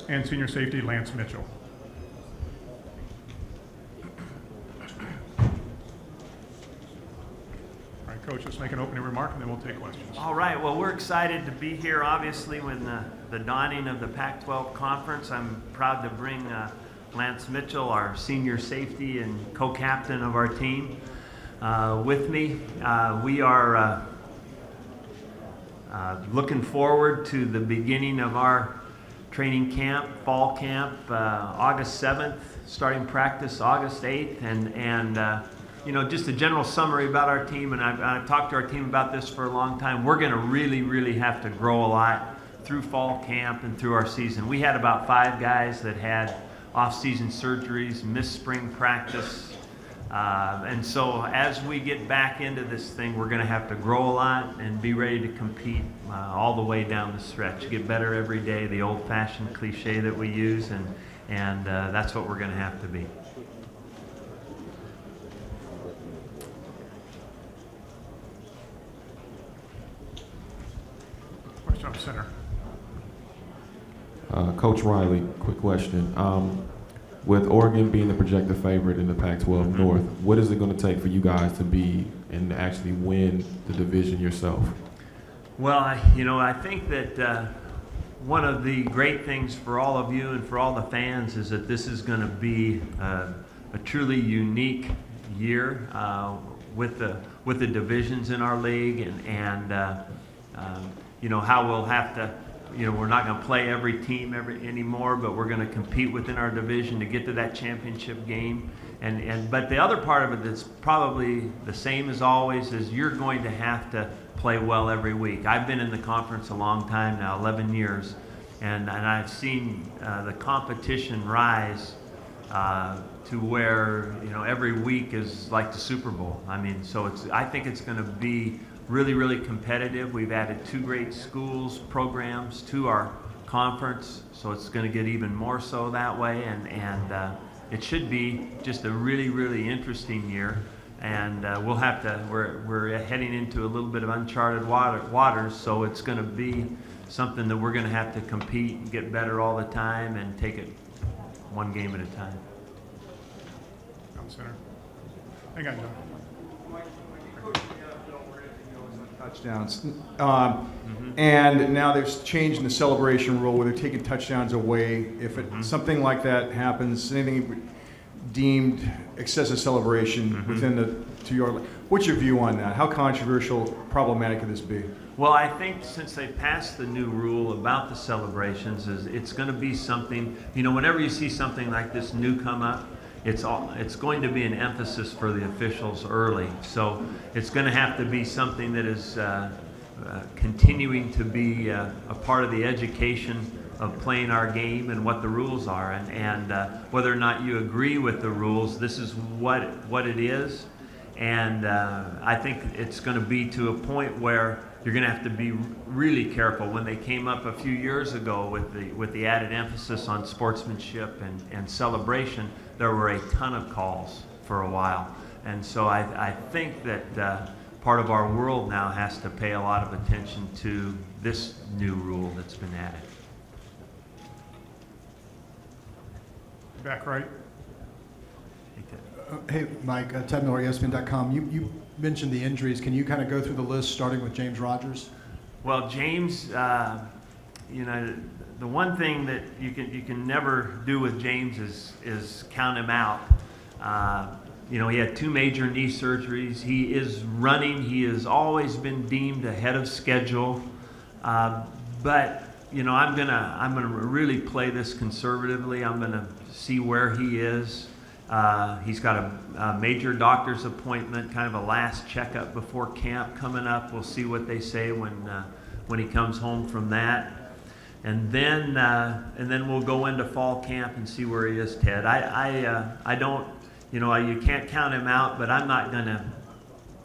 and senior safety Lance Mitchell. All right, Coach, let's make an opening remark and then we'll take questions. All right, well, we're excited to be here, obviously, when the dawning of the Pac-12 conference. I'm proud to bring Lance Mitchell, our senior safety and co-captain of our team, with me. We are looking forward to the beginning of our training camp, fall camp, August 7th, starting practice August 8th, and you know, just a general summary about our team, and I've talked to our team about this for a long time. We're going to really have to grow a lot through fall camp and through our season. We had about 5 guys that had off-season surgeries, missed spring practice, and so as we get back into this thing, we're going to have to grow a lot and be ready to compete all the way down the stretch. Get better every day, the old-fashioned cliche that we use, and that's what we're going to have to be. Question up center. Coach Riley, quick question. With Oregon being the projected favorite in the Pac-12 North, what is it going to take for you guys to be and actually win the division yourself? Well, I think that one of the great things for all of you and for all the fans is that this is going to be a truly unique year with the divisions in our league, and how we'll have to. We're not going to play every team anymore, but we're going to compete within our division to get to that championship game. But the other part of it that's probably the same as always is you're going to have to play well every week. I've been in the conference a long time now, 11 years, and I've seen the competition rise to where every week is like the Super Bowl. I mean, so I think it's going to be really competitive. We've added 2 great schools, programs to our conference, so it's going to get even more so that way, and it should be just a really interesting year, and we'll have to, we're heading into a little bit of uncharted waters, so it's going to be something that we're going to have to compete and get better all the time and take it one game at a time. Down center. Hang on, John. Touchdowns. And now there's change in the celebration rule where they're taking touchdowns away. If something like that happens, anything deemed excessive celebration within the 2-yard line, what's your view on that? How controversial, problematic could this be? Well, I think since they passed the new rule about the celebrations, it's going to be something, whenever you see something like this new come up, it's going to be an emphasis for the officials early. So it's going to have to be something that is continuing to be a part of the education of playing our game and what the rules are. And whether or not you agree with the rules, this is what it is. And I think it's going to be to a point where you're going to have to be really careful. When they came up a few years ago with the added emphasis on sportsmanship and celebration, there were a ton of calls for a while. And so I think that part of our world now has to pay a lot of attention to this new rule that's been added. Back right. Hey, Mike, Ted Miller, ESPN.com. You mentioned the injuries. Can you kind of go through the list, starting with James Rogers? Well, James, the one thing that you can never do with James is count him out. He had 2 major knee surgeries. He is running. He has always been deemed ahead of schedule. But I'm gonna really play this conservatively. I'm gonna see where he is. He's got a major doctor's appointment, kind of a last checkup before camp coming up. We'll see what they say when he comes home from that, and then we'll go into fall camp and see where he is. Ted, I don't, you can't count him out, but I'm not going to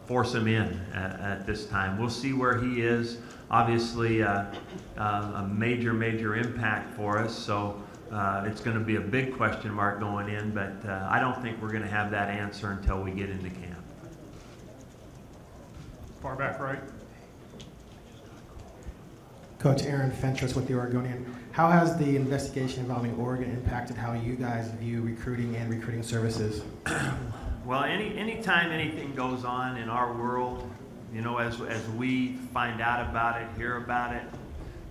force him in at this time. We'll see where he is. Obviously, a major impact for us. So. It's going to be a big question mark going in, but I don't think we're going to have that answer until we get into camp. Far back right. Coach Aaron Fentress with the Oregonian. How has the investigation involving Oregon impacted how you guys view recruiting and recruiting services? Well, anytime anything goes on in our world, you know, as we find out about it, hear about it,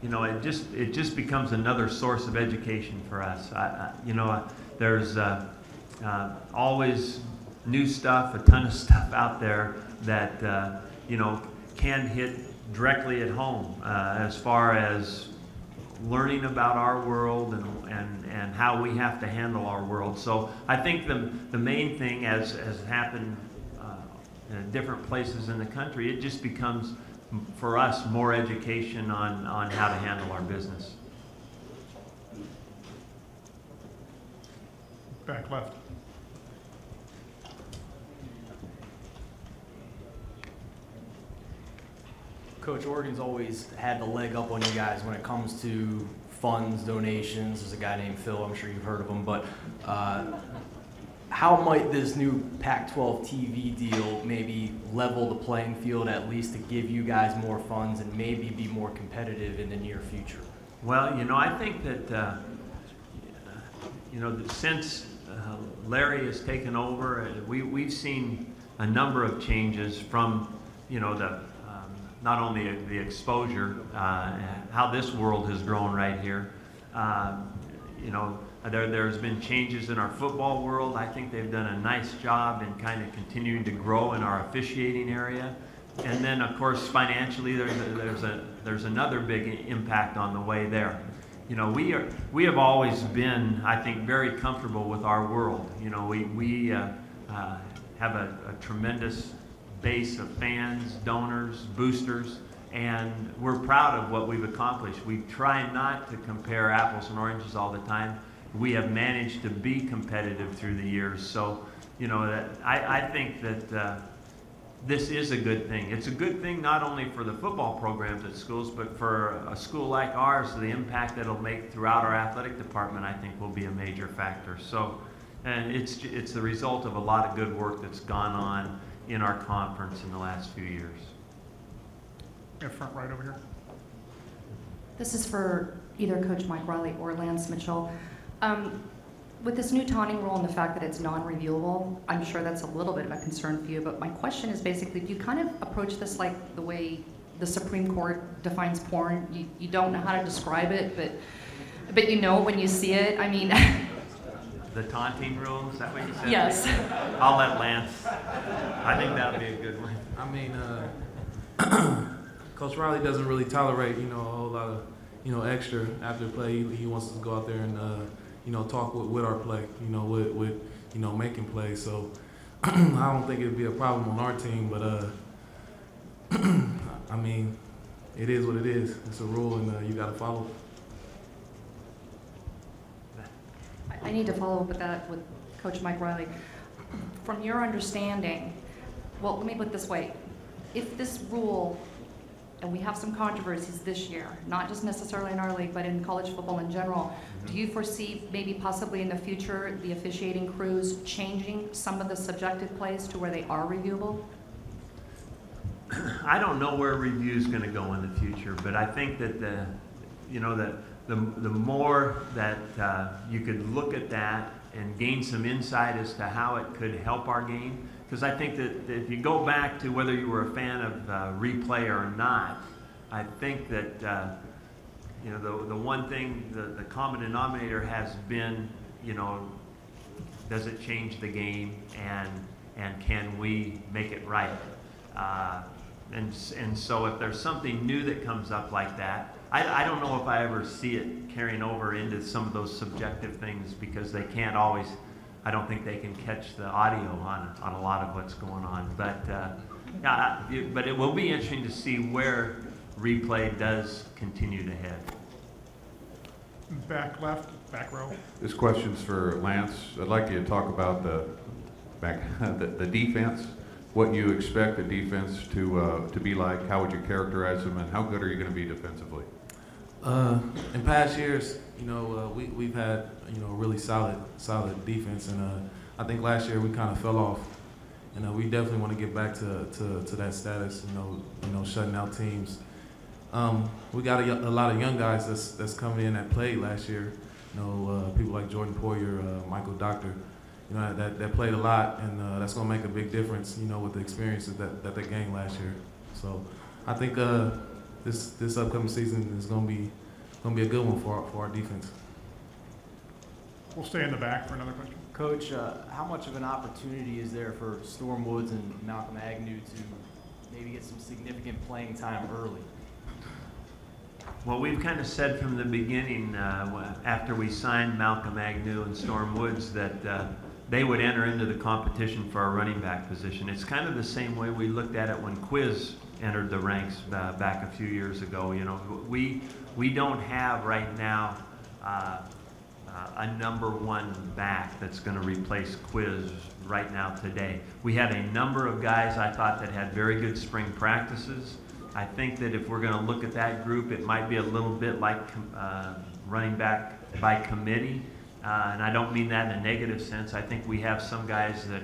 you know, it just becomes another source of education for us. You know, there's always new stuff, a ton of stuff out there that you know, can hit directly at home as far as learning about our world and how we have to handle our world. So I think the main thing, as has happened in different places in the country, it just becomes, for us, more education on how to handle our business. Back left. Coach, Oregon's always had the leg up on you guys when it comes to funds, donations. There's a guy named Phil, I'm sure you've heard of him, but how might this new Pac-12 TV deal maybe level the playing field, at least to give you guys more funds and maybe be more competitive in the near future? Well, you know, I think that, you know, since Larry has taken over, we've seen a number of changes from, you know, not only the exposure, how this world has grown right here. You know, there's been changes in our football world. I think they've done a nice job in kind of continuing to grow in our officiating area. And then, of course, financially, there's another big impact on the way there. You know, we have always been, I think, very comfortable with our world. You know, we have a tremendous base of fans, donors, boosters, and we're proud of what we've accomplished. We try not to compare apples and oranges all the time. We have managed to be competitive through the years. So, you know, I think that this is a good thing. It's a good thing not only for the football programs at schools, but for a school like ours, the impact that it'll make throughout our athletic department, I think, will be a major factor. So, and it's the result of a lot of good work that's gone on in our conference in the last few years. Yeah, front right over here. This is for either Coach Mike Riley or Lance Mitchell. With this new taunting rule and the fact that it's non-reviewable, I'm sure that's a little bit of a concern for you, but my question is basically, do you kind of approach this like the way the Supreme Court defines porn? You don't know how to describe it, but you know when you see it? I mean... The taunting rule, is that what you said? Yes. I'll let Lance. I think that would be a good one. I mean, Coach Riley doesn't really tolerate, you know, a whole lot of, you know, extra after play. He wants us to go out there and, you know, talk with our play, you know, with you know, making plays. So I don't think it'd be a problem on our team, but I mean, it is what it is. It's a rule, and you got to follow. I need to follow up with that with Coach Mike Riley. From your understanding, well, let me put it this way. If this rule, and we have some controversies this year, not just necessarily in our league, but in college football in general, do you foresee maybe possibly in the future the officiating crews changing some of the subjective plays to where they are reviewable? I don't know where review is going to go in the future, but I think that the more that you could look at that and gain some insight as to how it could help our game, because I think that if you go back to whether you were a fan of replay or not, I think that you know, the one thing, the common denominator has been, you know, does it change the game, and can we make it right? And so if there's something new that comes up like that, I don't know if I ever see it carrying over into some of those subjective things, because they can't always, I don't think they can catch the audio on a lot of what's going on. But but it will be interesting to see where replay does continue to head. Back left, back row. This question's for Lance. I'd like you to talk about the defense, what you expect the defense to be like, how would you characterize them, and how good are you going to be defensively? In past years, you know, we've had, you know, really solid defense, and I think last year we kind of fell off, and we definitely want to get back to that status. You know, shutting out teams we got a lot of young guys that's coming in that played last year. You know, people like Jordan Poyer, Michael Doctor, you know, that played a lot, and that's going to make a big difference, you know, with the experiences that they gained last year. So I think this upcoming season is going to be a good one for our defense. We'll stay in the back for another question. Coach, how much of an opportunity is there for Storm Woods and Malcolm Agnew to maybe get some significant playing time early? Well, we've kind of said from the beginning, after we signed Malcolm Agnew and Storm Woods, that they would enter into the competition for our running back position. It's kind of the same way we looked at it when Quiz entered the ranks back a few years ago. You know, we don't have right now a #1 back that's going to replace Quiz right now today. We had a number of guys I thought that had very good spring practices. I think that if we're going to look at that group, it might be a little bit like running back by committee. And I don't mean that in a negative sense. I think we have some guys that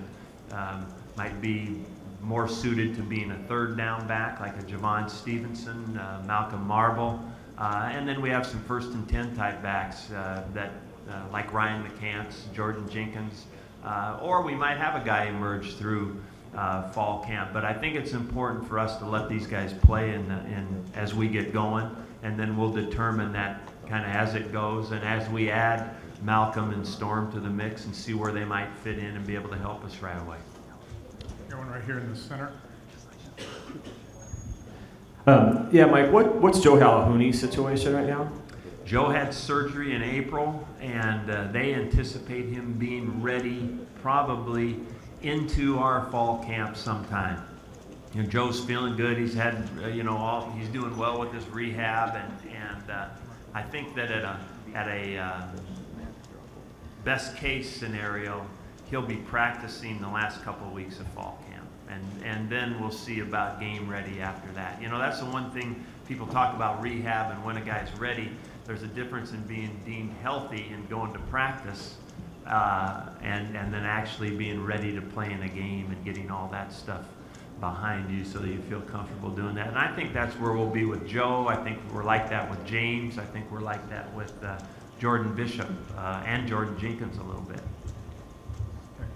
might be more suited to being a third down back, like a Javon Stevenson, Malcolm Marble. And then we have some 1st and 10 type backs like Ryan McCants, Jordan Jenkins, or we might have a guy emerge through fall camp. But I think it's important for us to let these guys play as we get going, and then we'll determine that kind of as it goes, and as we add Malcolm and Storm to the mix and see where they might fit in and be able to help us right away. Going right here in the center. Yeah, Mike, what's Joe Halahouni's situation right now? Joe had surgery in April, and they anticipate him being ready probably into our fall camp sometime. You know, Joe's feeling good. He's had, he's doing well with his rehab, and I think that at a best case scenario, he'll be practicing the last couple of weeks of fall camp, and then we'll see about game ready after that. You know, that's the one thing people talk about rehab and when a guy's ready. There's a difference in being deemed healthy and going to practice and then actually being ready to play in a game and getting all that stuff behind you so that you feel comfortable doing that. And I think that's where we'll be with Joe. I think we're like that with James. I think we're like that with Jordan Bishop and Jordan Jenkins a little bit. Okay.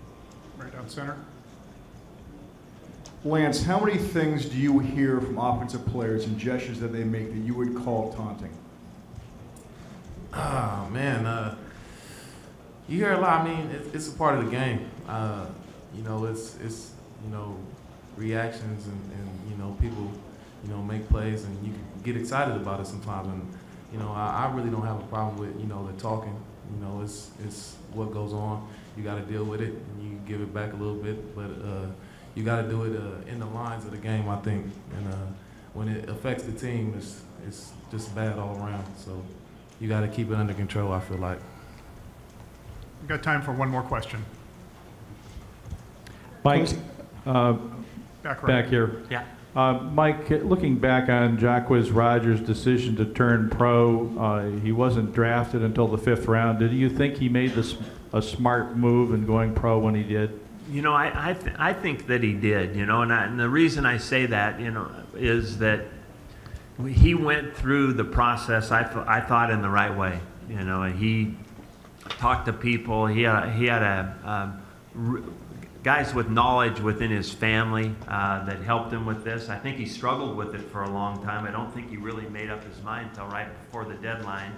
Right down center. Lance, how many things do you hear from offensive players and gestures that they make that you would call taunting? Oh, man. You hear a lot. I mean, it's a part of the game. It's reactions and people, make plays, and you can get excited about it sometimes. And, I really don't have a problem with, the talking. It's what goes on. You got to deal with it, and you give it back a little bit. But you got to do it in the lines of the game, I think. And when it affects the team, it's just bad all around. So you got to keep it under control, I feel like. We've got time for one more question. Mike, Back here. Yeah. Mike, looking back on Jacquizz Rodgers' decision to turn pro, he wasn't drafted until the 5th round. Did you think he made a smart move in going pro when he did? I think that he did, and the reason I say that, is that he went through the process, I thought, in the right way. He talked to people. He had guys with knowledge within his family that helped him with this. I think he struggled with it for a long time. I don't think he really made up his mind until right before the deadline.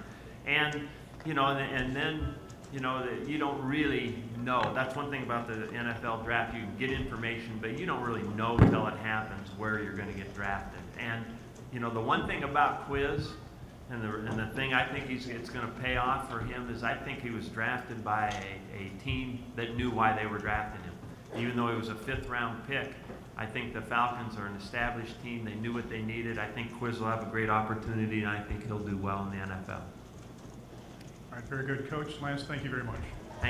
And, and then, you don't really know. That's one thing about the NFL draft. You get information, but you don't really know till it happens where you're going to get drafted. And, the one thing about Quiz, and the thing I think it's going to pay off for him, is I think he was drafted by a team that knew why they were drafting him. Even though he was a 5th round pick, I think the Falcons are an established team. They knew what they needed. I think Quiz will have a great opportunity, and I think he'll do well in the NFL. All right, very good, Coach. Lance, thank you very much.